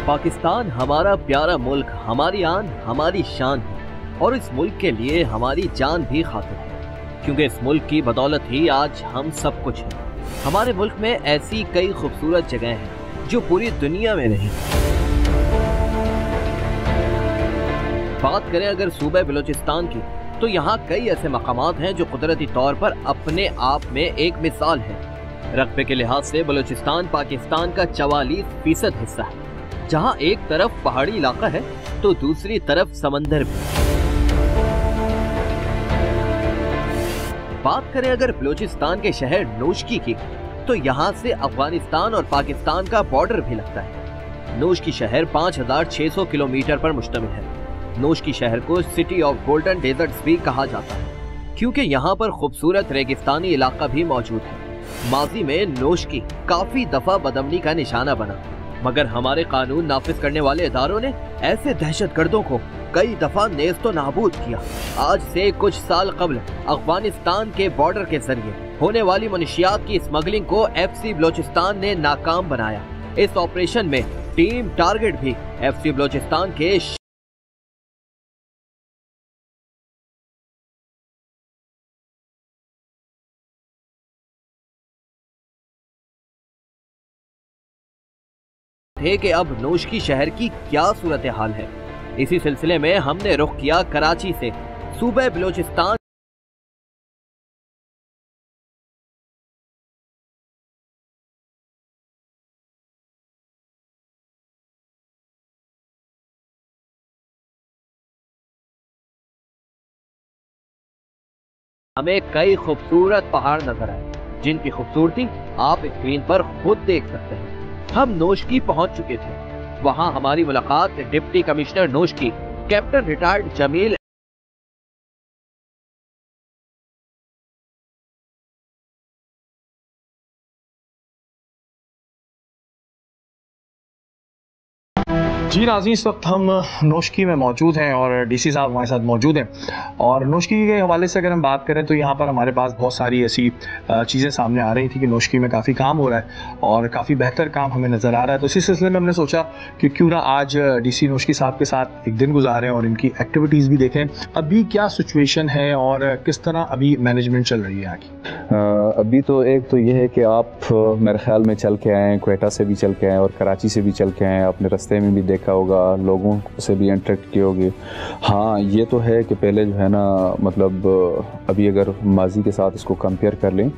पाकिस्तान हमारा प्यारा मुल्क, हमारी आन, हमारी शान है और इस मुल्क के लिए हमारी जान भी खातिर है, क्योंकि इस मुल्क की बदौलत ही आज हम सब कुछ हैं। हमारे मुल्क में ऐसी कई खूबसूरत जगह हैं जो पूरी दुनिया में नहीं। बात करें अगर सूबे बलूचिस्तान की, तो यहाँ कई ऐसे मकामात हैं जो कुदरती तौर पर अपने आप में एक मिसाल है। रकबे के लिहाज से बलूचिस्तान पाकिस्तान का 44% हिस्सा है, जहाँ एक तरफ पहाड़ी इलाका है तो दूसरी तरफ समंदर भी। बात करें अगर बलूचिस्तान के शहर नोशकी की, तो यहाँ से अफगानिस्तान और पाकिस्तान का बॉर्डर भी लगता है। नोशकी शहर 5600 किलोमीटर पर मुश्तमिल है। नोशकी शहर को सिटी ऑफ गोल्डन डेजर्ट्स भी कहा जाता है, क्योंकि यहाँ पर खूबसूरत रेगिस्तानी इलाका भी मौजूद है। माजी में नोशकी काफी दफा बदअमनी का निशाना बना, मगर हमारे कानून नाफिज करने वाले इदारों ने ऐसे दहशतगर्दों को कई दफा नेस्तो नाबूद किया। आज से कुछ साल कबल अफगानिस्तान के बॉर्डर के जरिए होने वाली मनशियात की स्मगलिंग को FC बलूचिस्तान ने नाकाम बनाया। इस ऑपरेशन में टीम टारगेट भी FC बलूचिस्तान के थे कि अब नोशकी शहर की क्या सूरत हाल है। इसी सिलसिले में हमने रुख किया कराची से सूबे बलूचिस्तान। हमें कई खूबसूरत पहाड़ नजर आए, जिनकी खूबसूरती आप स्क्रीन पर खुद देख सकते हैं। हम नोशकी पहुंच चुके थे। वहां हमारी मुलाकात deputy commissioner Noshki captain retired Jamil ji नाज़रीन, इस वक्त हम नोशकी में मौजूद हैं और DC साहब हमारे साथ मौजूद हैं। और नोशकी के हवाले से अगर हम बात करें तो यहाँ पर हमारे पास बहुत सारी ऐसी चीज़ें सामने आ रही थी कि नोशकी में काफ़ी काम हो रहा है और काफ़ी बेहतर काम हमें नज़र आ रहा है। तो इसी सिलसिले में हमने सोचा कि क्यों ना आज DC नोशकी साहब के साथ एक दिन गुजारें और इनकी एक्टिविटीज़ भी देखें। अभी क्या सिचुएशन है और किस तरह अभी मैनेजमेंट चल रही है यहाँ की? अभी तो एक तो ये है कि आप मेरे ख्याल में चल के आए, क्वेटा से भी चल के आए और कराची से भी चल के आए, अपने रास्ते में भी देखा होगा, लोगों से भी इंटरेक्ट किए होंगे। हाँ, ये तो है कि पहले जो है ना, मतलब अभी अगर माजी के साथ इसको कंपेयर कर लें,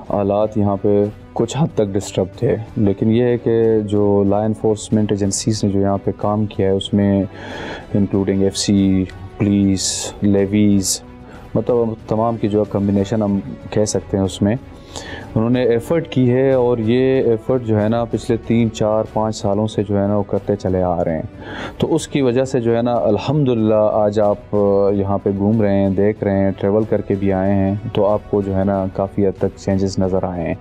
हालात यहाँ पे कुछ हद तक डिस्टर्ब थे, लेकिन ये है कि जो लॉ एनफोर्समेंट एजेंसीज़ ने जो यहाँ पे काम किया है उसमें इंक्लूडिंग FC, पुलिस, लेवीज़, मतलब तमाम की जो कम्बिनेशन हम कह सकते हैं, उसमें उन्होंने एफ़र्ट की है और ये एफ़र्ट जो है ना पिछले 3, 4, 5 सालों से जो है ना वो करते चले आ रहे हैं। तो उसकी वजह से जो है ना अल्हम्दुलिल्लाह आज आप यहाँ पे घूम रहे हैं, देख रहे हैं, ट्रैवल करके भी आए हैं, तो आपको जो है ना काफ़ी हद तक चेंजेस नज़र आए हैं।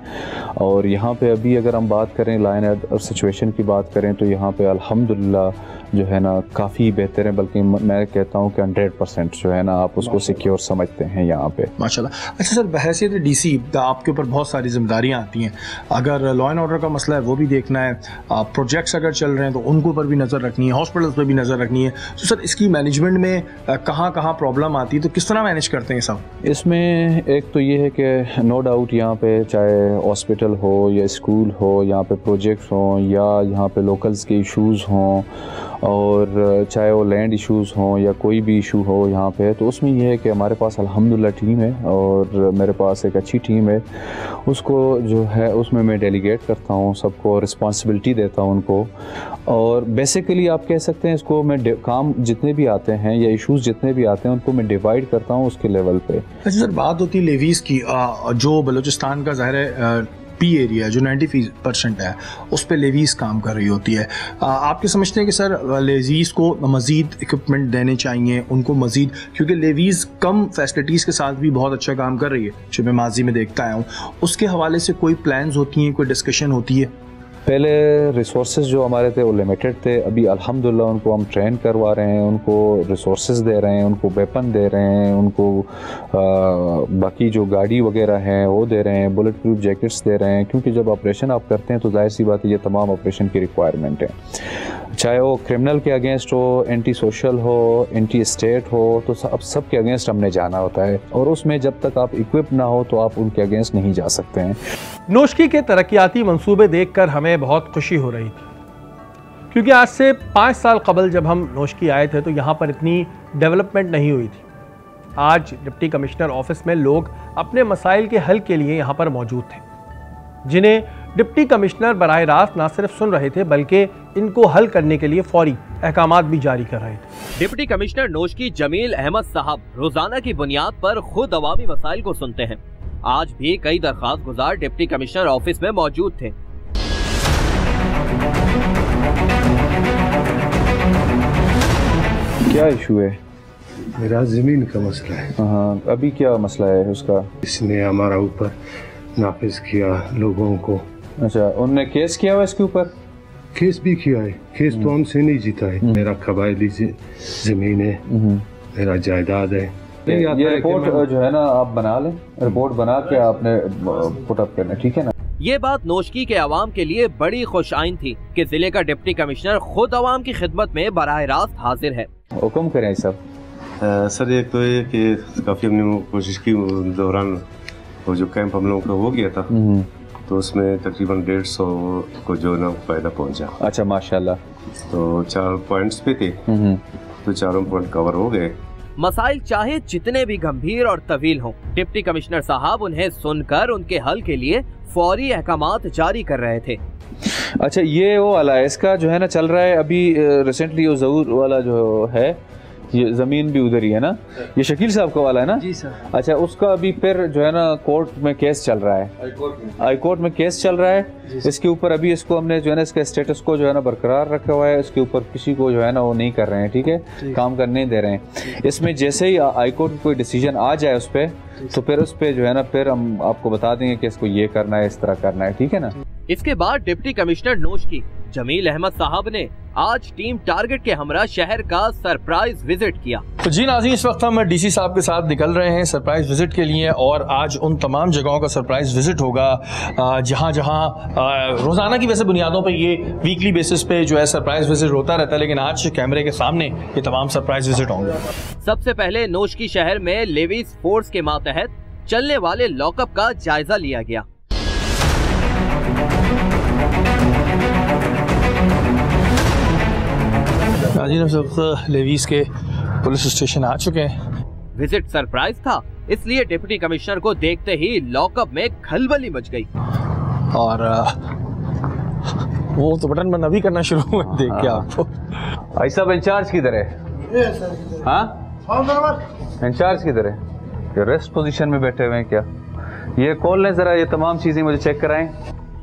और यहाँ पे अभी अगर हम बात करें लाइन और सिचुएशन की बात करें तो यहाँ पे अल्हम्दुलिल्लाह जो है ना काफ़ी बेहतर है, बल्कि मैं कहता हूँ कि 100% जो है ना आप उसको सिक्योर समझते हैं यहाँ पे, माशाल्लाह। अच्छा सर, बहैसियत DC आपके ऊपर बहुत सारी जिम्मेदारियाँ आती हैं। अगर लॉ एंड ऑर्डर का मसला है वो भी देखना है, प्रोजेक्ट्स अगर चल रहे हैं तो उनके ऊपर भी नज़र रखनी है, हॉस्पिटल्स पर भी नज़र रखनी है। तो सर इसकी मैनेजमेंट में कहाँ कहाँ प्रॉब्लम आती है, तो किस तरह मैनेज करते हैं सब? इसमें एक तो ये है कि नो डाउट यहाँ पे चाहे हॉस्पिटल हो या स्कूल हो, यहाँ पे प्रोजेक्ट्स हों या यहाँ पे लोकल्स के इश्यूज़ हों, और चाहे वो लैंड इश्यूज़ हों या कोई भी इशू हो यहाँ पे, तो उसमें यह है कि हमारे पास अल्हम्दुलिल्लाह टीम है और मेरे पास एक अच्छी टीम है। उसको जो है उसमें मैं डेलीगेट करता हूँ, सबको रिस्पॉन्सिबिलिटी देता हूँ उनको, और बेसिकली आप कह सकते हैं इसको मैं काम जितने भी आते हैं या इश्यूज़ जितने भी आते हैं उनको मैं डिवाइड करता हूँ उसके लेवल पे। अच्छा सर, बात होती है लेवीज़ की, जो बलूचिस्तान का ज़ाहिर है P एरिया जो 90% है, उस पर लेवीज़ काम कर रही होती है। आपके समझते हैं कि सर लेवीज़ को मज़ीद इक्विपमेंट देने चाहिए उनको मज़ीद, क्योंकि लेवीज़ कम फैसिलिटीज़ के साथ भी बहुत अच्छा काम कर रही है, जो मैं माजी में देखता आया हूँ। उसके हवाले से कोई प्लान्स होती हैं, कोई डिस्कशन होती है? पहले रिसोर्सेज जो हमारे थे वो लिमिटेड थे, अभी अल्हम्दुलिल्लाह उनको हम ट्रेन करवा रहे हैं, उनको रिसोर्सेज दे रहे हैं, उनको वेपन दे रहे हैं, उनको बाकी जो गाड़ी वगैरह हैं वो दे रहे हैं, बुलेट प्रूफ जैकेट्स दे रहे हैं, क्योंकि जब ऑपरेशन आप करते हैं तो जाहिर सी बात है ये तमाम ऑपरेशन की रिक्वायरमेंट है। चाहे वो क्रिमिनल के अगेंस्ट हो, एंटी सोशल हो, एंटी स्टेट हो, तो सब के अगेंस्ट हमने जाना होता है और उसमें जब तक आप इक्विप ना हो तो आप उनके अगेंस्ट नहीं जा सकते हैं। नोशकी के तरक्याती मंसूबे देखकर हमें बहुत खुशी हो रही थी, क्योंकि आज से 5 साल कबल जब हम नोशकी आए थे तो यहाँ पर इतनी डेवलपमेंट नहीं हुई थी। आज डिप्टी कमिश्नर ऑफिस में लोग अपने मसाइल के हल के लिए यहाँ पर मौजूद थे, जिन्हें डिप्टी कमिश्नर बराह रास्त न सिर्फ सुन रहे थे बल्कि इनको हल करने के लिए फौरी अहकामात भी जारी कर रहे थे। डिप्टी कमिश्नर नोशकी जमील अहमद साहब रोजाना की बुनियाद पर खुद अवामी मसाइल को सुनते हैं। आज भी कई दरख्वास्त गुजार डिप्टी कमिश्नर ऑफिस में मौजूद थे। क्या इशू है? मेरा जमीन का मसला है। हाँ, अभी क्या मसला है उसका? इसने हमारा ऊपर नाफिज किया लोगों को। अच्छा, उनने केस किया हुआ इसके ऊपर? केस भी किया है, केस तो हमसे नहीं जीता है। मेरा कबायली जमीन है, मेरा जायदाद है। ये रिपोर्ट जो है ना आप बना लें, रिपोर्ट बना के आपने पुट अप करना, ठीक है ना? ये बात नोशकी के अवाम के लिए बड़ी खुशआइन थी कि जिले का डिप्टी कमिश्नर खुद अवाम की खिदमत में बराह रास्त हाजिर है। हुक्म करें सब। सर एक तो ये कि काफ़ी हमने कोशिश की दौरान वो जो कैंप हम लोगों का हो गया था तो उसमें तकरीबन 150 को जो ना फायदा पहुंचा। अच्छा, माशाल्लाह। तो 4 पॉइंट्स पे थे तो चारों पॉइंट कवर हो गए। मसाइल चाहे जितने भी गंभीर और तवील हों, डिप्टी कमिश्नर साहब उन्हें सुनकर उनके हल के लिए फौरी अहकामात जारी कर रहे थे। अच्छा, ये वो वाला है, इसका जो है ना चल रहा है अभी रिसेंटली वो ज़हूर वाला जो है, ये ज़मीन भी उधर ही है ना, ये शकील साहब का वाला है ना? जी सर। अच्छा, उसका अभी फिर जो है ना कोर्ट में केस चल रहा है, हाई कोर्ट में केस चल रहा है इसके ऊपर। अभी इसको हमने जो है ना इसके स्टेटस को जो है ना बरकरार रखा हुआ है, इसके ऊपर किसी को जो है ना वो नहीं कर रहे हैं, ठीक है, काम करने दे रहे हैं। इसमें जैसे ही हाई कोर्ट कोई डिसीजन आ जाए उस पर तो फिर उस पर जो है ना फिर हम आपको बता देंगे कि इसको ये करना है, इस तरह करना है, ठीक है ना? इसके बाद डिप्टी कमिश्नर नोशकी जमील अहमद साहब ने आज टीम टारगेट के हमरा शहर का सरप्राइज विजिट किया। तो जी नाज़रीन, इस वक्त हम डीसी साहब के साथ निकल रहे हैं सरप्राइज विजिट के लिए और आज उन तमाम जगहों का सरप्राइज विजिट होगा जहां रोजाना की वैसे बुनियादों पे ये वीकली बेसिस पे जो है सरप्राइज विजिट होता रहता है, लेकिन आज कैमरे के सामने ये तमाम सरप्राइज विजिट होंगे। सबसे पहले नोशकी शहर में लेवीज फोर्स के मातहत चलने वाले लॉकअप का जायजा लिया गया। लेवीज के पुलिस स्टेशन आ चुके हैं। विजिट सरप्राइज था, इसलिए डिप्टी कमिश्नर को देखते ही लॉकअप में खलबली मच गई और वो तो बटन बंद अभी करना शुरू हुए देख के आपको। भाई साहब, इंचार्ज किधर है? हाँ, इंचार्ज किधर है? ये रेस्ट पोजीशन में बैठे हुए हैं क्या? ये खोल लें जरा, ये तमाम चीजें मुझे चेक कराएं।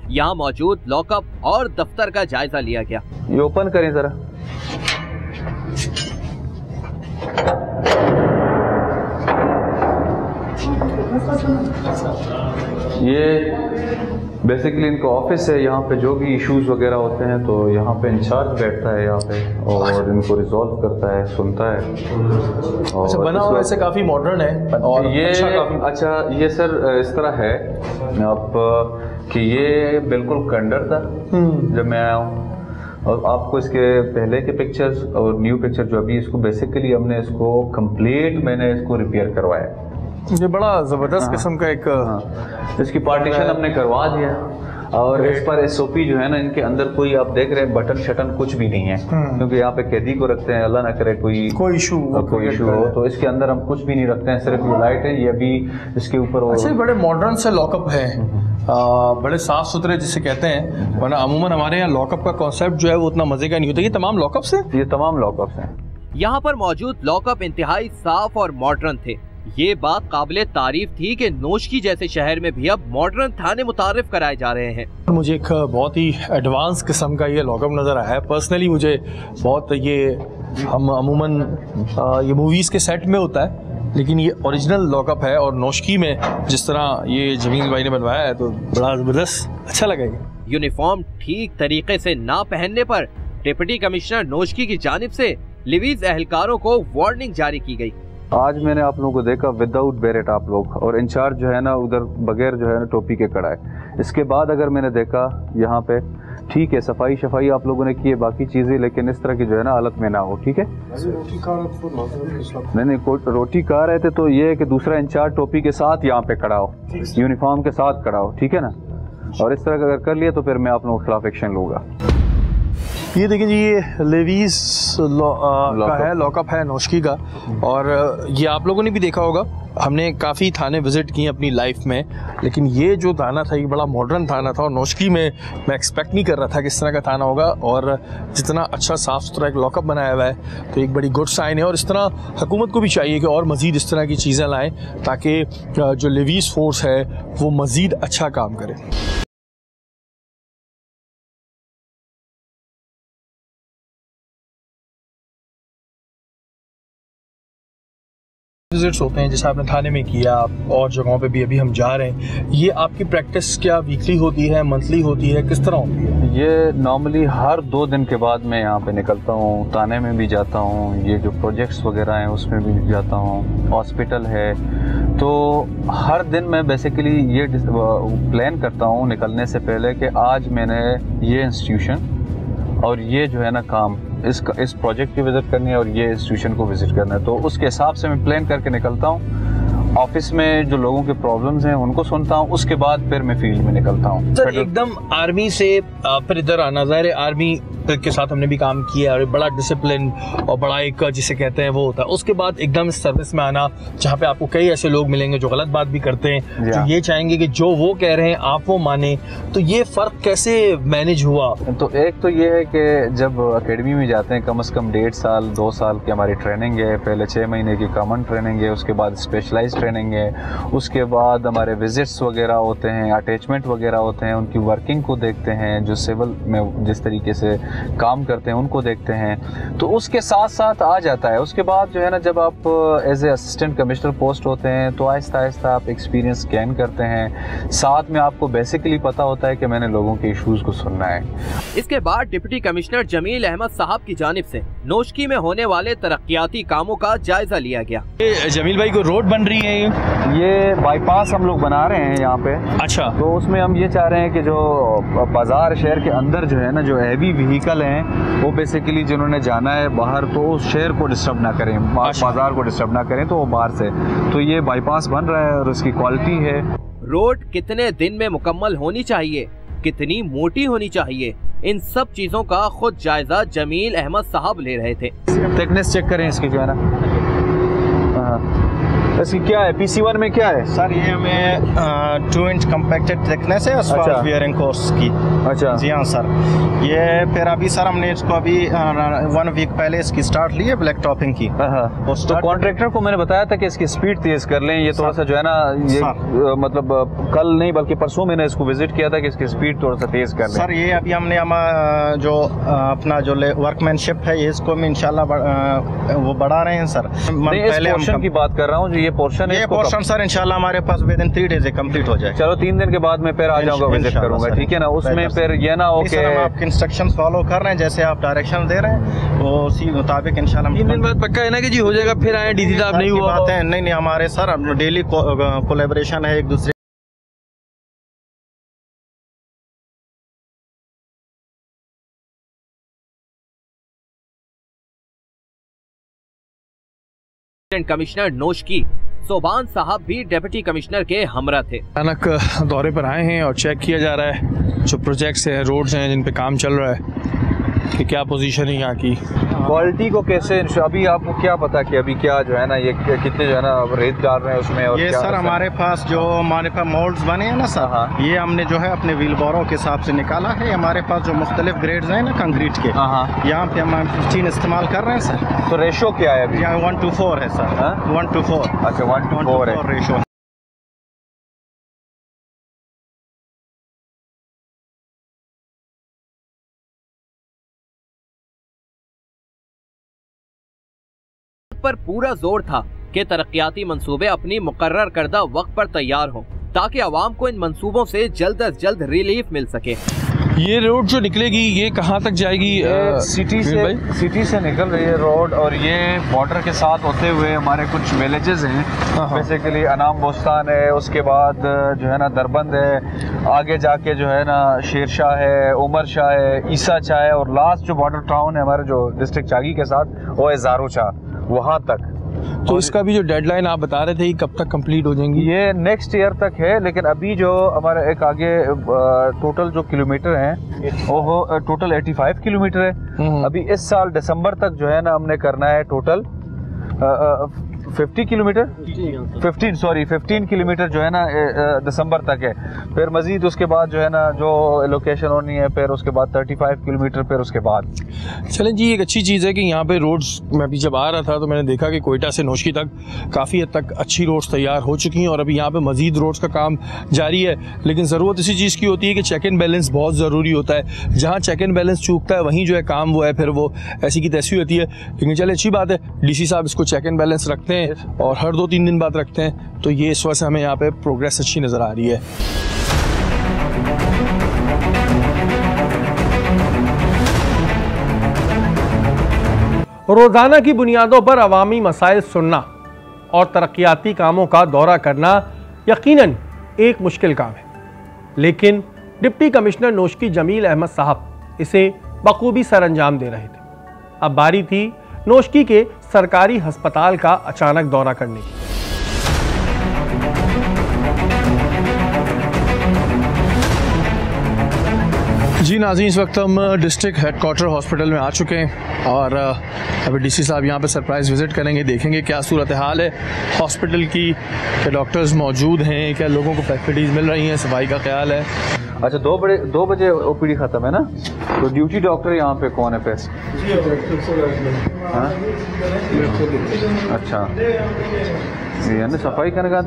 यहाँ मौजूद लॉकअप और दफ्तर का जायजा लिया गया। ये ओपन करें जरा। ये बेसिकली इनका ऑफिस है, यहाँ पे जो भी इश्यूज वगैरह होते हैं तो यहाँ पे इंचार्ज बैठता है यहाँ पे और इनको रिजॉल्व करता है, सुनता है। और अच्छा, बना हुआ वैसे काफ़ी मॉडर्न है और ये अच्छा ये सर इस तरह है आप कि ये बिल्कुल कंडर था जब मैं आया हूँ, और आपको इसके पहले के पिक्चर्स और न्यू पिक्चर जो अभी इसको बेसिकली हमने इसको कंप्लीट मैंने इसको रिपेयर करवाया। ये बड़ा ज़बरदस्त किस्म का एक इसकी पार्टीशन हमने करवा दिया और इस पर एसओपी जो है ना, इनके अंदर कोई आप देख रहे हैं बटन शटन कुछ भी नहीं है, क्योंकि यहाँ पे कैदी को रखते हैं, अल्लाह ना करे कोई इशू हो तो इसके अंदर हम कुछ भी नहीं रखते हैं, सिर्फ ये लाइट है, ये अभी इसके ऊपर। अच्छा, बड़े मॉडर्न से लॉकअप है, बड़े साफ सुथरे जिसे कहते हैं, वरना अमूमन हमारे यहाँ लॉकअप का कॉन्सेप्ट जो है वो उतना मजे का नहीं होता। ये तमाम लॉकअप्स हैं? ये तमाम लॉकअप्स हैं। यहाँ पर मौजूद लॉकअप इंतहाई साफ और मॉडर्न थे। ये बात काबिले तारीफ थी कि नोशकी जैसे शहर में भी अब मॉडर्न थाने मुतारिफ कराए जा रहे हैं। मुझे एक बहुत ही एडवांस किस्म का ये लॉकअप नज़र आया है। पर्सनली मुझे बहुत ये हम अमूमन ये मूवीज़ के सेट में होता है, लेकिन ये ओरिजिनल लॉकअप है और नोशकी में जिस तरह ये जमील भाई ने बनवाया है तो बड़ा ज़बरदस्त अच्छा लगेगा। यूनिफॉर्म ठीक तरीके से ना पहनने पर डिप्टी कमिश्नर नोशकी की जानिब से लिवीज एहलकारों को वार्निंग जारी की गई। आज मैंने आप लोगों को देखा विदाउट बेरेट आप लोग, और इंचार्ज जो है ना उधर बगैर जो है ना टोपी के खड़ा है। इसके बाद अगर मैंने देखा यहाँ पे ठीक है, सफाई शफाई आप लोगों ने की है, बाकी चीज़ें, लेकिन इस तरह की जो है ना हालत में ना हो, ठीक है। नहीं, रोटी खा रहे थे तो ये है कि दूसरा इंचार्ज टोपी के साथ यहाँ पे खड़ा हो, यूनिफॉर्म के साथ खड़ा हो, ठीक है ना। और इस तरह का अगर कर लिया तो फिर मैं आप लोगों के खिलाफ एक्शन लूँगा। ये देखिए जी, ये लेवीज का है, लॉकअप है नोशकी का। और ये आप लोगों ने भी देखा होगा, हमने काफ़ी थाने विज़िट किए अपनी लाइफ में, लेकिन ये जो थाना था ये बड़ा मॉडर्न थाना था। और नोशकी में मैं एक्सपेक्ट नहीं कर रहा था कि इस तरह का थाना होगा, और जितना अच्छा साफ़ सुथरा एक लॉकअप बनाया हुआ है तो एक बड़ी गुड साइन है। और इस तरह हुकूमत को भी चाहिए कि और मज़ीद इस तरह की चीज़ें लाएँ ताकि जो लेवीज फोर्स है वो मज़ीद अच्छा काम करे। विजिट्स होते हैं जैसे आपने थाने में किया, और जगहों पे भी अभी हम जा रहे हैं, ये आपकी प्रैक्टिस क्या वीकली होती है, मंथली होती है, किस तरह होती है? ये नॉर्मली हर 2 दिन के बाद मैं यहाँ पे निकलता हूँ, थाने में भी जाता हूँ, ये जो प्रोजेक्ट्स वगैरह हैं उसमें भी जाता हूँ, हॉस्पिटल है, तो हर दिन मैं बेसिकली ये प्लान करता हूँ निकलने से पहले कि आज मैंने ये इंस्टीट्यूशन और ये जो है ना काम, इस प्रोजेक्ट की विज़िट करनी है और ये इंस्टीट्यूशन को विज़िट करना है, तो उसके हिसाब से मैं प्लान करके निकलता हूँ। ऑफिस में जो लोगों के प्रॉब्लम्स हैं उनको सुनता हूँ, उसके बाद फिर मैं फील्ड में निकलता हूँ। सर, एकदम आर्मी से फिर इधर आना, ज़ाहिर है आर्मी के साथ हमने भी काम किया और बड़ा डिसिप्लिन और बड़ा एक जिसे कहते हैं वो होता है, उसके बाद एकदम इस सर्विस में आना जहाँ पे आपको कई ऐसे लोग मिलेंगे जो गलत बात भी करते हैं, जो ये चाहेंगे कि जो वो कह रहे हैं आप वो माने, तो ये फ़र्क कैसे मैनेज हुआ? तो एक तो ये है कि जब एकेडमी में जाते हैं कम से कम 1.5 साल 2 साल की हमारी ट्रेनिंग है, पहले 6 महीने की कॉमन ट्रेनिंग है, उसके बाद स्पेशलाइज ट्रेनिंग है, उसके बाद हमारे विजिट्स वगैरह होते हैं, अटैचमेंट वगैरह होते हैं, उनकी वर्किंग को देखते हैं, जो सिविल में जिस तरीके से काम करते हैं उनको देखते हैं, तो उसके साथ साथ आ जाता है। उसके बाद जो है ना, जब आप as a assistant commissioner post होते हैं तो आहिस्ता आहिस्ता आप एक्सपीरियंस गेन करते हैं, साथ में आपको बेसिकली पता होता है कि मैंने लोगों के इश्यूज को सुनना है। इसके बाद डिप्टी कमिश्नर जमील अहमद साहब की जानिब से नोशकी में होने वाले तरक्याती कामों का जायजा लिया गया। जमील भाई को रोड बन रही है, ये बाईपास हम लोग बना रहे हैं यहाँ पे। अच्छा, तो उसमें हम ये चाह रहे हैं कि जो बाजार शहर के अंदर जो है ना, जो हैवी व्हीकल हैं वो बेसिकली जिन्होंने जाना है बाहर, तो उस शहर को डिस्टर्ब ना करें, बाजार को डिस्टर्ब ना करें, तो वो बाहर से, तो ये बाईपास बन रहा है और उसकी क्वालिटी है। रोड कितने दिन में मुकम्मल होनी चाहिए, कितनी मोटी होनी चाहिए, इन सब चीजों का खुद जायजा जमील अहमद साहब ले रहे थे। थिकनेस चेक करें इसकी जो है ना, इसकी क्या है, PC1 में क्या है सर? ये हमें 2 इंच कम्पैक्टेड थिकनेस है as far as wearing course की। अच्छा, जी हाँ सर। ये फिर अभी सर हमने इसको अभी 1 वीक पहले इसकी स्टार्ट ली है ब्लैक टॉपिंग की। तो कॉन्ट्रैक्टर को मैंने बताया था कि इसकी स्पीड तेज कर लें, ये थोड़ा सा जो है ना, ये मतलब कल नहीं बल्कि परसों मैंने इसको विजिट किया था कि इसकी स्पीड थोड़ा सा तेज कर लें। सर ये अभी हमने जो अपना जो वर्कमैनशिप है ये इसको इंशाल्लाह वो बढ़ा रहे हैं सर। पहले पोर्शन की बात कर रहा हूँ, जो ये पोर्शन है, ये पोर्शन सर इंशाल्लाह हमारे पास विद इन 3 डेज कंप्लीट हो जाए। चलो 3 दिन के बाद मैं फिर आ जाऊंगा, विजिट करूंगा, ठीक है ना। उसमें फिर ये ना हो कि हम आपके इंस्ट्रक्शंस फॉलो कर रहे हैं, जैसे आप डायरेक्शन दे रहे हैं वो उसी मुताबिक इंशाल्लाह 3 दिन बाद पक्का है ना कि जी हो जाएगा, फिर आए डीसी साहब नहीं हुआ बात है। नहीं हमारे सर डेली कोलैबोरेशन है एक दूसरे। कमिश्नर नोशकी सोबान साहब भी डिप्टी कमिश्नर के हमरा थे। अचानक दौरे पर आए हैं और चेक किया जा रहा है जो प्रोजेक्ट्स हैं, रोड्स हैं जिन पे काम चल रहा है, कि क्या पोजीशन है यहाँ की, क्वालिटी को कैसे, अभी आपको क्या पता कि अभी क्या जो है ना, ये कितने जो है ना रेत डाल रहे हैं उसमें, और ये सर हमारे पास मोल्ड्स बने हैं ना सर, ये हमने जो है अपने व्हील बोरों के हिसाब से निकाला है। हमारे पास जो मुख्तलिफ ग्रेड्स हैं ना कंक्रीट के, यहाँ पे हम 15 इस्तेमाल कर रहे हैं सर। तो रेशो क्या है अभी? यहाँ 1:4 है सर। 1:4। अच्छा, 1:4 है रेशो। पर पूरा जोर था कि तरक्याती मंसूबे अपनी मुकर्रर करदा वक्त पर तैयार हों ताकि आवाम को इन मंसूबों से जल्द अज जल्द रिलीफ मिल सके। ये रोड जो निकलेगी ये कहाँ तक जाएगी? सिटी से निकल रही है रोड, और ये बॉर्डर के साथ होते हुए हमारे कुछ विलेजेस हैं, बेसिकली अनाम बोस्तान है, उसके बाद जो है ना दरबंद है, आगे जाके जो है ना शेरशाह है, उमर शाह है, ईसा शाह है, और लास्ट जो बॉर्डर टाउन है हमारे जो डिस्ट्रिक्ट चागी के साथ वो है ज़ारोचा, वहाँ तक। तो इसका भी जो डेडलाइन आप बता रहे थे कब तक कंप्लीट हो जाएंगी? ये नेक्स्ट ईयर तक है, लेकिन अभी जो हमारा एक आगे टोटल जो किलोमीटर हैं वो टोटल 85 किलोमीटर है। अभी इस साल दिसंबर तक जो है ना हमने करना है टोटल 50 किलोमीटर 15 किलोमीटर जो है ना दिसंबर तक है। फिर मजीद उसके बाद जो है ना जो लोकेशन होनी है, फिर उसके बाद 35 किलोमीटर, फिर उसके बाद। चलें जी, एक अच्छी चीज़ है कि यहाँ पे रोड्स, मैं अभी जब आ रहा था तो मैंने देखा कि कोयटा से नोशकी तक काफ़ी हद तक अच्छी रोड्स तैयार हो चुकी हैं, और अभी यहाँ पे मजीद रोड्स का काम जारी है। लेकिन ज़रूरत इसी चीज़ की होती है कि चेक एंड बैलेंस बहुत ज़रूरी होता है। जहाँ चेक एंड बैलेंस चूकता है वहीं जो है काम वो है फिर वो ऐसी की तैसी होती है। लेकिन चले अच्छी बात है, DC साहब इसको चेक एंड बैलेंस रखते हैं और हर 2-3 दिन बाद रखते हैं, तो ये इस वजह से हमें यहाँ पे प्रोग्रेस अच्छी नज़र आ रही है। रोज़ाना की बुनियादों पर अवामी मसाइल सुनना और तरक्याती कामों का दौरा करना यकीनन एक मुश्किल काम है, लेकिन डिप्टी कमिश्नर नोशकी जमील अहमद साहब इसे बखूबी सर अंजाम दे रहे थे। अब बारी थी नोशकी के सरकारी अस्पताल का अचानक दौरा करने की। जी नाज़रीन, इस वक्त हम डिस्ट्रिक्ट हेडक्वार्टर हॉस्पिटल में आ चुके हैं और अभी DC साहब यहाँ पे सरप्राइज़ विज़िट करेंगे, देखेंगे क्या सूरत हाल है हॉस्पिटल की, क्या डॉक्टर्स मौजूद हैं, क्या लोगों को फैसिलिटीज़ मिल रही हैं, सफाई का ख्याल है। अच्छा, 2 बजे OPD ख़त्म है ना, तो ड्यूटी डॉक्टर यहाँ पे कौन है? पैसे अच्छा, ये ना सफाई करने का।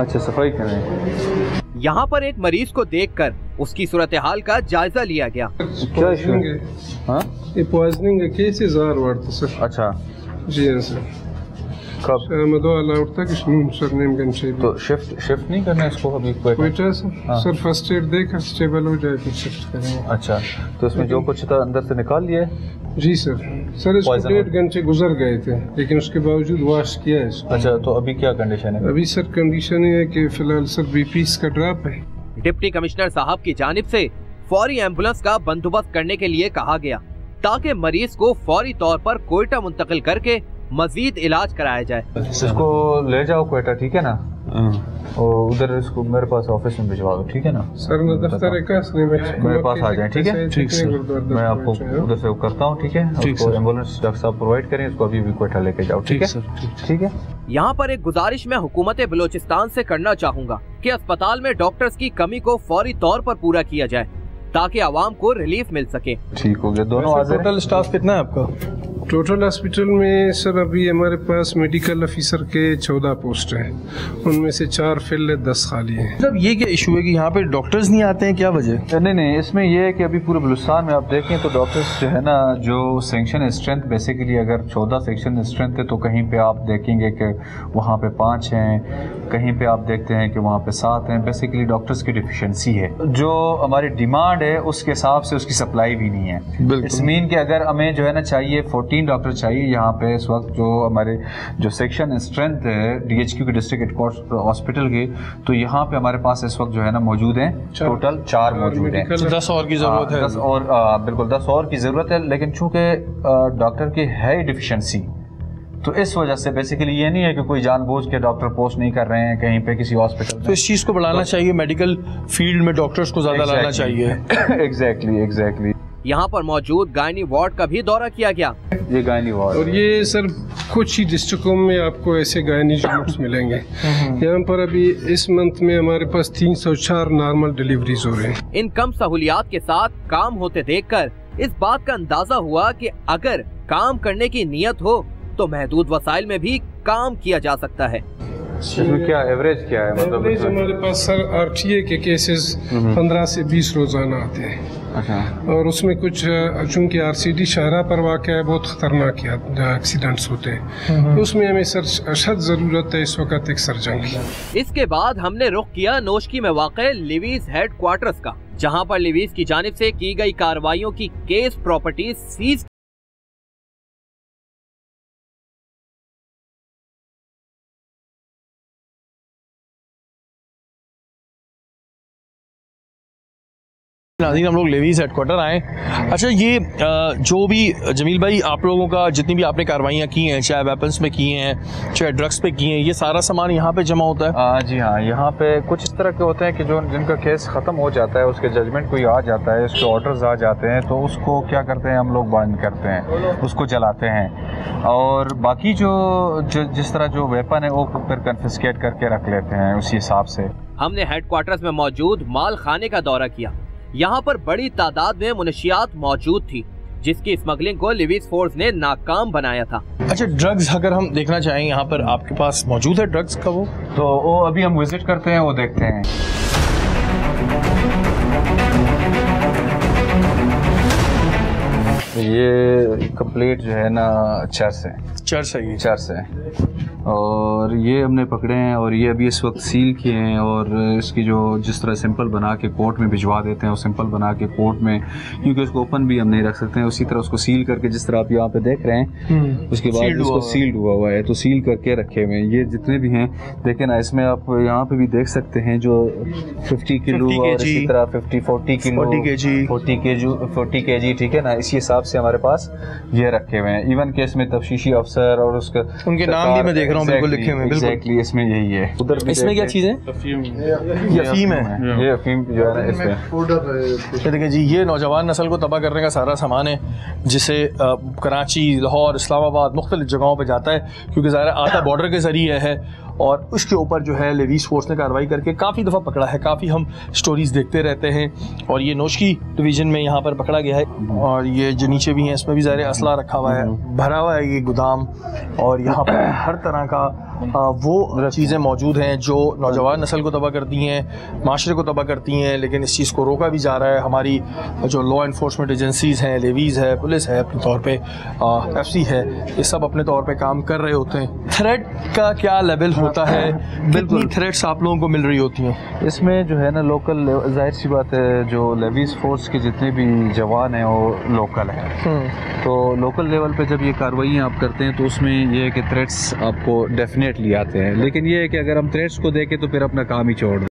अच्छा, सफाई करने। यहाँ पर एक मरीज को देखकर उसकी सूरत हाल का जायजा लिया गया। क्या इशू है? हाँ, ये पॉइजनिंग के केसेस आर वार्ड सर। अच्छा जी हाँ सर। कब? तो शिफ्ट नहीं करना इसको अभी? कोयटा सर फर्स्ट एड देकर स्टेबल हो जाए तो शिफ्ट करेंगे। अच्छा, तो इसमें जो कुछ था अंदर से निकाल लिया है? जी सर। सर इसको 1.5 घंटे गुजर गए थे, लेकिन उसके बावजूद वॉश किया है इसको। अच्छा, तो अभी क्या कंडीशन है? अभी सर कंडीशन ये है कि फिलहाल सर BP का ड्रॉप है। डिप्टी कमिश्नर साहब की जानिब से फौरी एम्बुलेंस का बंदोबस्त करने के लिए कहा गया, ताकि मरीज को फौरी तौर पर कोयटा मुंतकिल करके मजीद इलाज कराया जाए। इसको ले जाओ कोयटा, ठीक है ना, और उधर इसको मेरे पास ऑफिस में भिजवा दो, ठीक है ना सर। दफ्तर मेरे पास आ जाए, ठीक है? ठीक सर, मैं आपको उधर से करता हूँ, ठीक है? उसको एम्बुलेंस डॉक्टर साहब प्रोवाइड करें, इसको अभी भी कोयटा लेके जाओ, ठीक है? ठीक है। यहाँ पर एक गुजारिश मैं हुकूमत बलोचिस्तान से करना चाहूँगा कि अस्पताल में डॉक्टर्स की कमी को फौरी तौर पर पूरा किया जाए, ताकि आवाम को रिलीफ मिल सके। ठीक हो गया। दोनों टोटल स्टाफ कितना है आपका? टोटल हॉस्पिटल में सर अभी हमारे पास मेडिकल ऑफिसर के 14 पोस्ट हैं, उनमें से 4 फिल है, 10 खाली हैं। मतलब ये क्या इशू है कि यहाँ पे डॉक्टर्स नहीं आते हैं, क्या वजह? नहीं, इसमें ये है कि अभी पूरे बलूचिस्तान में आप देखें तो डॉक्टर्स जो है ना, जो सेक्शन स्ट्रेंथ बेसिकली अगर 14 सेक्शन स्ट्रेंथ है तो कहीं पे आप देखेंगे कि वहाँ पे 5 हैं, कहीं पे आप देखते हैं कि वहाँ पे 7 हैं। बेसिकली डॉक्टर्स की डिफिशिएंसी है, जो हमारी डिमांड है उसके हिसाब से उसकी सप्लाई भी नहीं है। इस मीन के अगर हमें जो है ना चाहिए 14 डॉक्टर चाहिए यहाँ पे इस वक्त, जो हमारे जो सेक्शन स्ट्रेंथ है DHQ के डिस्ट्रिक्ट हेडक्वार्टर हॉस्पिटल के, तो यहाँ पे हमारे पास इस वक्त जो है ना मौजूद हैं टोटल 4 मौजूद हैं। 10 और की जरूरत है। 10 और बिल्कुल 10 और की जरूरत है, लेकिन चूंकि डॉक्टर की है डिफिशिएंसी, तो इस वजह से बेसिकली ये नहीं है कि कोई जानबूझ के डॉक्टर पोस्ट नहीं कर रहे हैं कहीं पे किसी हॉस्पिटल में। तो इस चीज़ को बढ़ाना चाहिए, मेडिकल फील्ड में डॉक्टर्स को ज़्यादा लाना चाहिए। एग्जैक्टली। यहाँ पर मौजूद गायनी वार्ड का भी दौरा किया गया। ये गायनी वार्ड, और ये सर कुछ ही डिस्ट्रिक्टों में आपको ऐसे गायनी यूनिट्स मिलेंगे। यहाँ पर अभी इस मंथ में हमारे पास 304 नॉर्मल डिलीवरीज हो रहे हैं। इन कम सहूलियात के साथ काम होते देखकर इस बात का अंदाजा हुआ कि अगर काम करने की नीयत हो तो महदूद वसाइल में भी काम किया जा सकता है। इसमें क्या एवरेज क्या है? मतलब एवरेज हमारे पास सर RTA के केसेस 15 से 20 रोजाना आते हैं। अच्छा। और उसमें कुछ चूँकि RCD शाहरा पर वाक़ है, बहुत ख़तरनाक एक्सीडेंट्स होते हैं, तो उसमें हमें अशद ज़रूरत है इस वक्त एक सर्जन की। इसके बाद हमने रुख किया नोशकी में वाक़े लिवीज हेडक्वार्टर्स का, जहां पर लिवीज की जानिब से की गई कार्रवाइयों की केस प्रॉपर्टीज सीज नाज़रीन, हम लोग लेवीज हेडक्वार्टर आए। अच्छा, ये जो भी जमील भाई आप लोगों का जितनी भी आपने कार्रवाइयाँ की हैं, चाहे वेपन्स में की हैं चाहे ड्रग्स पे की हैं, ये सारा सामान यहाँ पे जमा होता है? जी हाँ, यहाँ पे कुछ इस तरह के होते हैं कि जो जिनका केस ख़त्म हो जाता है, उसके जजमेंट कोई आ जाता है, उसके ऑर्डर्स आ जाते हैं, तो उसको क्या करते हैं हम लोग बंद करते हैं, उसको जलाते हैं। और बाकी जो जिस तरह जो वेपन है वो फिर कन्फिस्केट करके रख लेते हैं उसी हिसाब से। हमने हेडक्वार्टर्स में मौजूद माल खाने का दौरा किया। यहाँ पर बड़ी तादाद में मुनशियात मौजूद थी, जिसकी स्मगलिंग को लिवीज फोर्स ने नाकाम बनाया था। अच्छा, ड्रग्स अगर हम देखना चाहें, यहाँ पर आपके पास मौजूद है ड्रग्स का? वो अभी हम विजिट करते हैं, वो देखते हैं। ये कंप्लीट जो है ना चर्च है और ये हमने पकड़े हैं और ये अभी इस वक्त सील किए हैं और इसकी जो जिस तरह सिंपल बना के कोर्ट में भिजवा देते हैं, वो सिंपल बना के कोर्ट में, क्योंकि उसको ओपन भी हम नहीं रख सकते हैं, उसी तरह उसको सील करके जिस तरह आप यहाँ पे देख रहे हैं, उसके बाद इसको सील्ड हुआ है, तो सील करके रखे हुए हैं। ये जितने भी हैं देखें ना, इसमें आप यहाँ पे भी देख सकते हैं जो 50 किलो और इसी तरह 40 किलो 40 kg, ठीक है ना, इसी हिसाब से हमारे पास ये रखे हुए हैं। इवन केस में तफ्तीशी अफसर और उसके उनके नाम भी मैं देख रहा हूँ, बिल्कुल लिखे हुए हैं। एग्जैक्टली, इसमें यही है। उधर इसमें क्या चीज़ है? अफीम है। ये अफीम जो है ना इसमें देखिए जी, ये नौजवान नस्ल को तबाह करने का सारा सामान है, जिसे कराची, लाहौर, इस्लामाबाद मुख्तलिफ जगहों पर जाता है, क्योंकि ज़ाहिर आता बॉर्डर के ज़रिए है और उसके ऊपर जो है लेवीज फोर्स ने कार्रवाई करके काफ़ी दफ़ा पकड़ा है। काफ़ी हम स्टोरीज़ देखते रहते हैं और ये नोशकी डिवीज़न में यहाँ पर पकड़ा गया है। और ये जो नीचे भी हैं, इसमें भी ज़ाहिर असला रखा हुआ है, भरा हुआ है ये गोदाम, और यहाँ पर हर तरह का वो चीज़ें मौजूद हैं जो नौजवान नस्ल को तबाह करती हैं, माशरे को तबाह करती हैं। लेकिन इस चीज़ को रोका भी जा रहा है। हमारी जो लॉ इन्फोर्समेंट एजेंसीज़ हैं, लेवीज़ है, पुलिस है अपने तौर पे, FC है, ये सब अपने तौर पे काम कर रहे होते हैं। थ्रेट का क्या लेवल होता है? कितनी थ्रेट्स आप लोगों को मिल रही होती हैं? इसमें जो है ना लोकल, जाहिर सी बात है, जो लेवीज फोर्स के जितने भी जवान हैं वो लोकल हैं, तो लोकल लेवल पे जब ये कार्रवाइयाँ आप करते हैं तो उसमें ये है कि थ्रेट्स आपको डेफिनेटली आते हैं। लेकिन ये है कि अगर हम थ्रेट्स को देखें तो फिर अपना काम ही छोड़ दें।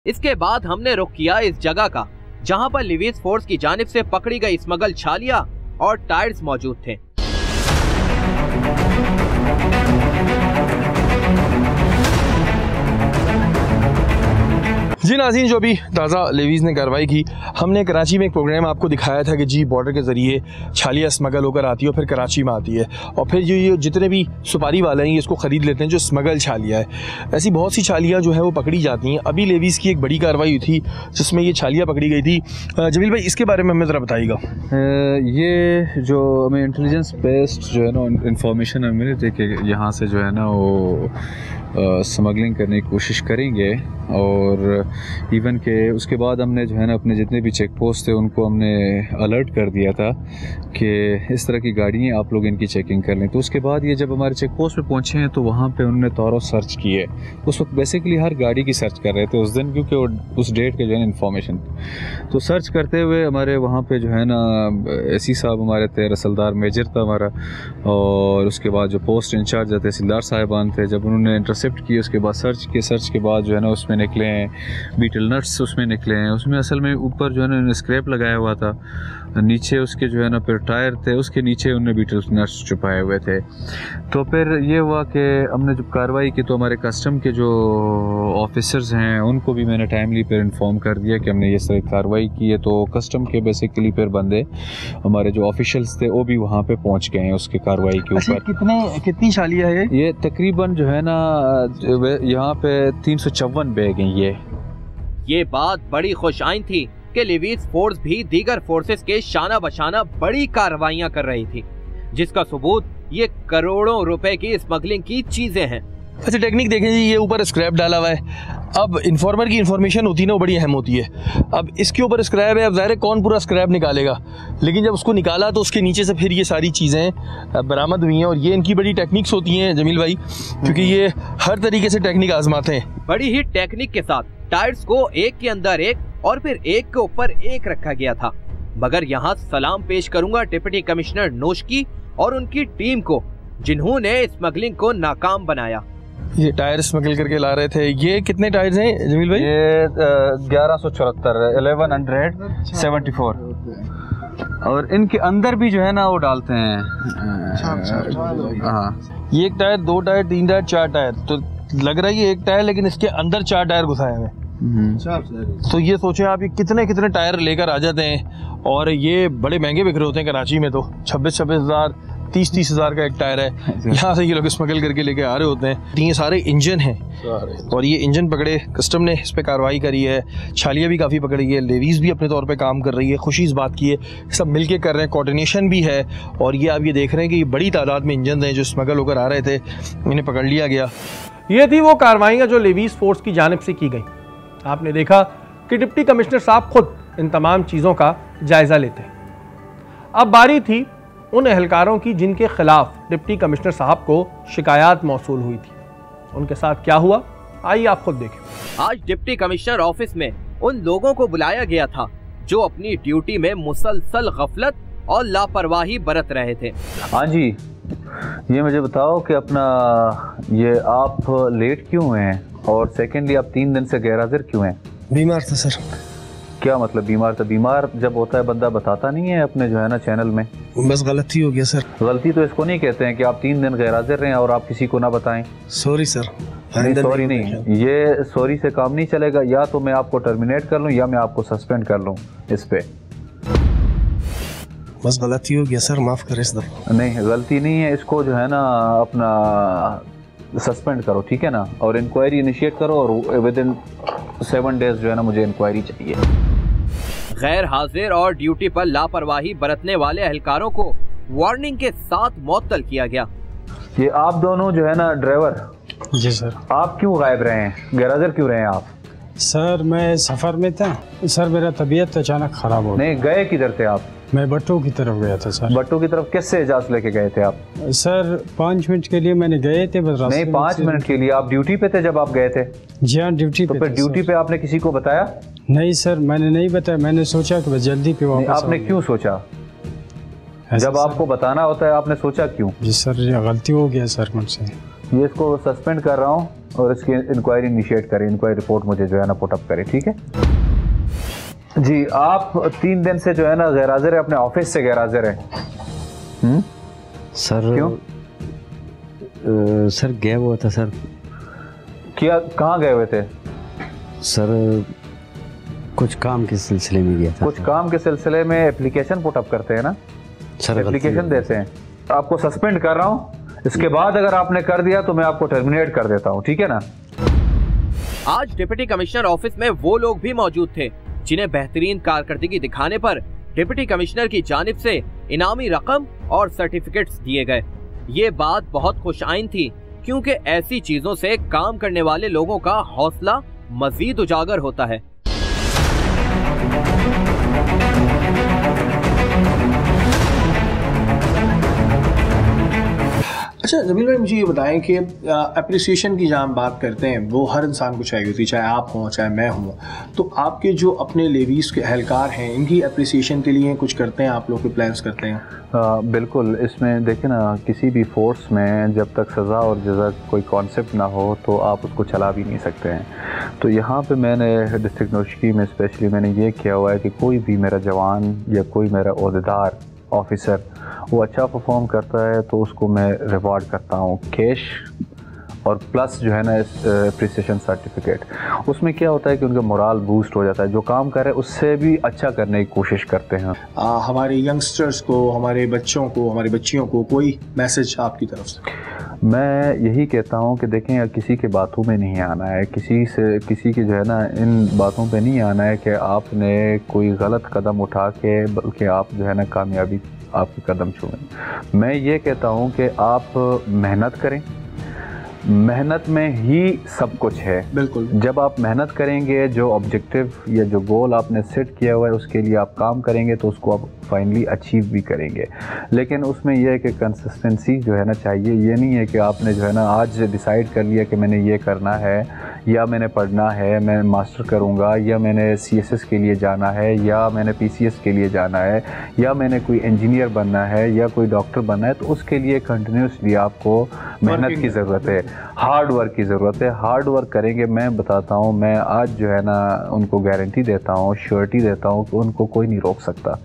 इसके बाद हमने रुख किया इस जगह का, जहां पर लिवीज फोर्स की जानिब से पकड़ी गई स्मगल छालियां और टायर्स मौजूद थे। जी नाज़रीन, जो अभी ताज़ा लेवीज़ ने कार्रवाई की, हमने कराची में एक प्रोग्राम आपको दिखाया था कि जी बॉर्डर के ज़रिए छालियाँ स्मगल होकर आती है और फिर कराची में आती है, और फिर ये जितने भी सुपारी वाले हैं ये इसको ख़रीद लेते हैं, जो स्मगल छालियाँ है। ऐसी बहुत सी छालियाँ जो है वो पकड़ी जाती हैं। अभी लेवीज़ की एक बड़ी कार्रवाई हुई थी जिसमें ये छालियाँ पकड़ी गई थी। जमील भाई, इसके बारे में हमें ज़रा बताइएगा। ये जो हमें इंटेलिजेंस बेस्ड जो है ना इन्फॉर्मेशन हमें मिली थी कि यहाँ से जो है ना वो स्मगलिंग करने की कोशिश करेंगे, और इवन के उसके बाद हमने जो है ना अपने जितने भी चेक पोस्ट थे उनको हमने अलर्ट कर दिया था कि इस तरह की गाड़ियाँ आप लोग इनकी चेकिंग कर लें। तो उसके बाद ये जब हमारे चेक पोस्ट पे पहुँचे हैं तो वहाँ पे उन्होंने तौर सर्च की है। उस वक्त बेसिकली हर गाड़ी की सर्च कर रहे थे उस दिन, क्योंकि वो उस डेट के जो है इन्फॉर्मेशन, तो सर्च करते हुए हमारे वहाँ पर जो है ना एसी साहब हमारे थे, रसलदार मेजर था हमारा, और उसके बाद जो पोस्ट इंचार्ज थे तहसीलदार साहिबान थे, जब उन्होंने इंटरसेप्ट किए उसके बाद सर्च के बाद जो है ना उसमें निकले हैं बीटल नट्स, उसमें निकले हैं। उसमें असल में ऊपर जो है ना स्क्रैप लगाया हुआ था, नीचे उसके जो है ना फिर टायर थे, उसके नीचे उन्होंने बीटल नट्स छुपाए हुए थे। तो फिर ये हुआ कि हमने जब कार्रवाई की तो हमारे कस्टम के जो ऑफिसर्स हैं उनको भी मैंने टाइमली फिर इन्फॉर्म कर दिया कि हमने ये सारी कार्रवाई की है। तो कस्टम के बेसिकली फिर बंदे हमारे जो ऑफिशियल्स थे वो भी वहाँ पे पहुँच गए हैं उसके कार्रवाई के ऊपर। कितनी छालियाँ है ये? तकरीबन जो है ना यहाँ पे 354 बैग हैं। ये बात बड़ी खुश आइन थी जबकि लेवीज फोर्स भी दीगर फोर्सेस के शाना बशाना बड़ी कार्रवाइयां कर रही थी, जिसका सबूत ये करोड़ों रुपए की स्मगलिंग की चीजें हैं। अच्छा, टेक्निक देखें जी, ये ऊपर स्क्रैप डाला हुआ है। अब इन्फॉर्मर की इन्फॉर्मेशन होती है ना, वो बड़ी अहम होती है। अब इसके ऊपर स्क्रैप है, अब ज़ाहिर है कौन पूरा स्क्रैप निकालेगा, लेकिन जब उसको निकाला तो उसके नीचे से फिर ये सारी चीज़ें बरामद हुई हैं। और ये इनकी बड़ी टेक्निक्स होती हैं जमील भाई, क्योंकि ये हर तरीके से टेक्निक आजमाते हैं। बड़ी ही टेक्निक के साथ टायर्स को एक के अंदर एक और फिर एक के ऊपर एक रखा गया था। मगर यहाँ सलाम पेश करूंगा डिप्टी कमिश्नर नोशकी और उनकी टीम को, जिन्होंने स्मगलिंग को नाकाम बनाया। ये टायर स्मगल करके ला रहे थे। ये कितने टायर्स हैं जमील भाई? ये 1174 1174 और इनके अंदर भी जो है ना वो डालते हैं। हाँ, ये एक टायर, दो टायर, तीन टायर, चार टायर, तो लग रहा है ये एक टायर, लेकिन इसके अंदर चार टायर घुसाए हुए। तो ये सोचे आप, ये कितने कितने टायर लेकर आ जाते हैं, और ये बड़े महंगे बिक रहे होते हैं कराची में। तो 26-26 हज़ार, 30-30 हज़ार का एक टायर है। यहाँ से ये लोग स्मगल करके लेके आ रहे होते हैं। ये सारे इंजन हैं, और ये इंजन पकड़े, कस्टम ने इस पर कार्रवाई करी है, छालियाँ भी काफ़ी पकड़ी है, लेवीज भी अपने तौर पे काम कर रही है। खुशी इस बात की है, सब मिलके कर रहे हैं, कोऑर्डिनेशन भी है। और ये आप ये देख रहे हैं कि ये बड़ी तादाद में इंजन हैं जो स्मगल होकर आ रहे थे, इन्हें पकड़ लिया गया। ये थी वो कार्रवाइयाँ जो लेवीज फोर्स की जानिब से की गई। आपने देखा कि डिप्टी कमिश्नर साहब खुद इन तमाम चीज़ों का जायज़ा लेते हैं। अब बारी थी उन एहलकारों की जिनके खिलाफ डिप्टी कमिश्नर साहब को शिकायत मौसूल हुई थी। उनके साथ क्या हुआ, आइए आप खुद देखें। आज डिप्टी कमिश्नर ऑफिस में उन लोगों को बुलाया गया था जो अपनी ड्यूटी में मुसलसल गफलत और लापरवाही बरत रहे थे। हाँ जी, ये मुझे बताओ कि अपना ये आप लेट क्यों हैं, और सेकेंडली आप 3 दिन से गैर हाजिर क्यों हैं? बीमार था सर। क्या मतलब बीमार था? बीमार जब होता है बंदा बताता नहीं है अपने जो है ना चैनल में। बस गलती हो गया सर। गलती तो इसको नहीं कहते हैं कि आप 3 दिन गैर हाजिर रहें और आप किसी को ना बताएं। Sorry sir. नहीं, सॉरी नहीं, ये सॉरी से काम नहीं चलेगा। या तो मैं आपको टर्मिनेट कर लूँ या मैं आपको सस्पेंड कर लूँ इस पे। बस गलती हो गया सर, माफ़ करें इस दफ़ा। नहीं, गलती नहीं है, इसको जो है ना अपना सस्पेंड करो, ठीक है ना, और इंक्वायरी इनिशिएट करो, और विद इन 7 डेज जो है ना मुझे इंक्वायरी चाहिए। गैर हाजिर और ड्यूटी पर लापरवाही बरतने वाले एहलकारों को वार्निंग के साथ मुअत्तल किया गया। ये आप दोनों जो है ना ड्राइवर। जी सर। आप क्यों गायब रहे हैं, गैर हाजिर क्यों रहे हैं आप? सर मैं सफ़र में था सर, मेरा तबीयत अचानक ख़राब हो गई। नहीं, गए किधर थे आप? मैं बट्टू की तरफ गया था सर। बट्टू की तरफ किससे इजाज़त लेके गए थे आप? सर 5 मिनट के लिए मैंने गए थे बस। नहीं, 5 मिनट के लिए? आप ड्यूटी पे थे जब आप गए थे? जी हाँ, ड्यूटी पे। तो फिर ड्यूटी पे आपने किसी को बताया? नहीं सर, मैंने नहीं बताया। मैंने सोचा कि बस जल्दी पे वापस। आपने क्यों सोचा? जब आपको बताना होता है आपने सोचा क्यों? जी सर, ये गलती हो गया सर मुझसे। ये इसको सस्पेंड कर रहा हूँ और इसकी इंक्वायरी इनिशिएट करें, इंक्वायरी रिपोर्ट मुझे जो है ना पुट अप करें, ठीक है जी। आप 3 दिन से जो है ना गैर हाजिर है, अपने ऑफिस से गैर हाजिर है। सर क्यों? सर गया हुआ था सर। क्या, कहाँ गए हुए थे सर? कुछ काम के सिलसिले में गया था। कुछ काम के सिलसिले में एप्लीकेशन पुट अप करते हैं ना सर, एप्लीकेशन देते हैं। आपको सस्पेंड कर रहा हूँ, इसके बाद अगर आपने कर दिया तो मैं आपको टर्मिनेट कर देता हूँ, ठीक है ना। आज डिप्टी कमिश्नर ऑफिस में वो लोग भी मौजूद थे जिन्हें बेहतरीन कारकर्दगी दिखाने पर डिप्टी कमिश्नर की जानिब से इनामी रकम और सर्टिफिकेट्स दिए गए। ये बात बहुत खुशआइन थी, क्योंकि ऐसी चीजों से काम करने वाले लोगों का हौसला मजीद उजागर होता है। अच्छा जमील भाई, मुझे ये बताएं कि अप्रिसिएशन की जहाँ हम बात करते हैं वो हर इंसान को चाहिए होती, चाहे आप हों चाहे मैं हूँ। तो आपके जो अपने लेवीज के एहलकार हैं, इनकी अप्रिसिएशन के लिए कुछ करते हैं आप लोग, के प्लान्स करते हैं? बिल्कुल। इसमें देखें ना, किसी भी फोर्स में जब तक सज़ा और जज़ा कोई कॉन्सेप्ट ना हो तो आप उसको चला भी नहीं सकते हैं। तो यहाँ पे मैंने डिस्ट्रिक्ट नोशकी में स्पेशली मैंने ये किया हुआ है कि कोई भी मेरा जवान या कोई मेरा ओहदेदार ऑफिसर वो अच्छा परफॉर्म करता है तो उसको मैं रिवॉर्ड करता हूँ, कैश और प्लस जो है ना अप्रिसिएशन सर्टिफिकेट। उसमें क्या होता है कि उनका मोराल बूस्ट हो जाता है, जो काम कर रहे हैं उससे भी अच्छा करने की कोशिश करते हैं। हमारे यंगस्टर्स को, हमारे बच्चों को, हमारी बच्चियों को कोई मैसेज आपकी तरफ से? मैं यही कहता हूँ कि देखें, किसी के बातों में नहीं आना है, किसी के जो है ना इन बातों पे नहीं आना है कि आपने कोई गलत कदम उठा के, बल्कि आप जो है ना कामयाबी आपके कदम छुएं। मैं ये कहता हूँ कि आप मेहनत करें, मेहनत में ही सब कुछ है। बिल्कुल, जब आप मेहनत करेंगे, जो ऑब्जेक्टिव या जो गोल आपने सेट किया हुआ है उसके लिए आप काम करेंगे तो उसको आप फाइनली अचीव भी करेंगे। लेकिन उसमें यह है कि कंसिस्टेंसी जो है ना चाहिए। ये नहीं है कि आपने जो है ना आज डिसाइड कर लिया कि मैंने ये करना है, या मैंने पढ़ना है, मैं मास्टर करूँगा, या मैंने CSS के लिए जाना है, या मैंने PCS के लिए जाना है, या मैंने कोई इंजीनियर बनना है, या कोई डॉक्टर बनना है। तो उसके लिए कंटिन्यूसली आपको मेहनत की ज़रूरत है, हार्ड वर्क की ज़रूरत है। हार्ड वर्क करेंगे, मैं बताता हूँ, मैं आज जो है ना उनको गारंटी देता हूँ, श्योरिटी देता हूँ कि उनको कोई नहीं रोक सकता,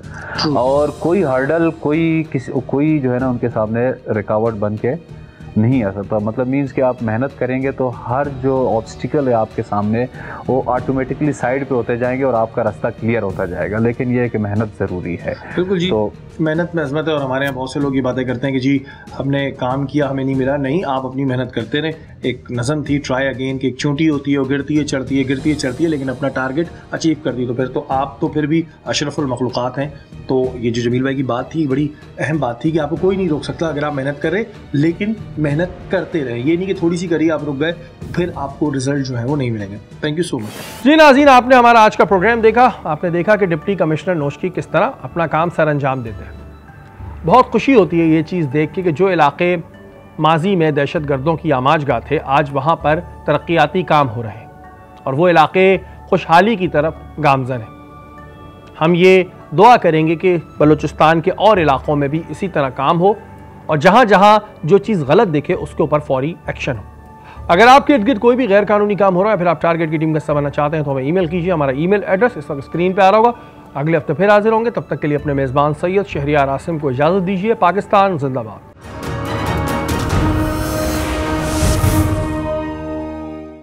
और कोई हर्डल, कोई जो है ना उनके सामने रुकावट बन के नहीं आ सकता। मतलब मीन्स कि आप मेहनत करेंगे तो हर जो ऑब्स्टिकल है आपके सामने वो ऑटोमेटिकली साइड पे होते जाएंगे और आपका रास्ता क्लियर होता जाएगा। लेकिन ये है कि मेहनत ज़रूरी है। बिल्कुल जी, तो मेहनत में अज़मत है। और हमारे यहाँ बहुत से लोग ये बातें करते हैं कि जी हमने काम किया, हमें नहीं मिला। नहीं, आप अपनी मेहनत करते रहे। एक नज़म थी ट्राई अगेन, की एक चोटी होती है, वो गिरती है चढ़ती है, गिरती है चढ़ती है, लेकिन अपना टारगेट अचीव कर दी तो आप तो फिर भी अशरफुल मखलूक़ात हैं। तो ये जो जमील भाई की बात थी, बड़ी अहम बात थी कि आपको कोई नहीं रोक सकता अगर आप मेहनत करें, लेकिन मेहनत करते रहें। ये नहीं कि थोड़ी सी करिए, आप रुक गए, फिर आपको रिजल्ट जो है वो नहीं मिलेंगे। Thank you so much. जी नाज़रीन, आपने हमारा आज का प्रोग्राम देखा। आपने देखा कि डिप्टी कमिश्नर नोशकी किस तरह अपना काम सर अंजाम देते हैं। बहुत खुशी होती है ये चीज़ देख के कि जो इलाके माजी में दहशत गर्दों की आमाजगाह थे, आज वहाँ पर तरक्याती काम हो रहे हैं और वो इलाके खुशहाली की तरफ गामजन हैं। हम ये दुआ करेंगे कि बलूचिस्तान के और इलाकों में भी इसी तरह काम हो और जहाँ जहाँ जो चीज़ गलत दिखे उसके ऊपर फौरी एक्शन हो। अगर आपके इर्द गिर्द कोई भी गैर कानूनी काम हो रहा है, फिर आप टारगेट की टीम का हिस्सा बनना चाहते हैं, तो हमें ईमेल कीजिए। हमारा ईमेल एड्रेस इस वक्त स्क्रीन पे आ रहा होगा। अगले हफ्ते फिर हाजिर होंगे, तब तक के लिए अपने मेज़बान सैयद शहरियार आसिम को इजाज़त दीजिए। पाकिस्तान जिंदाबाद।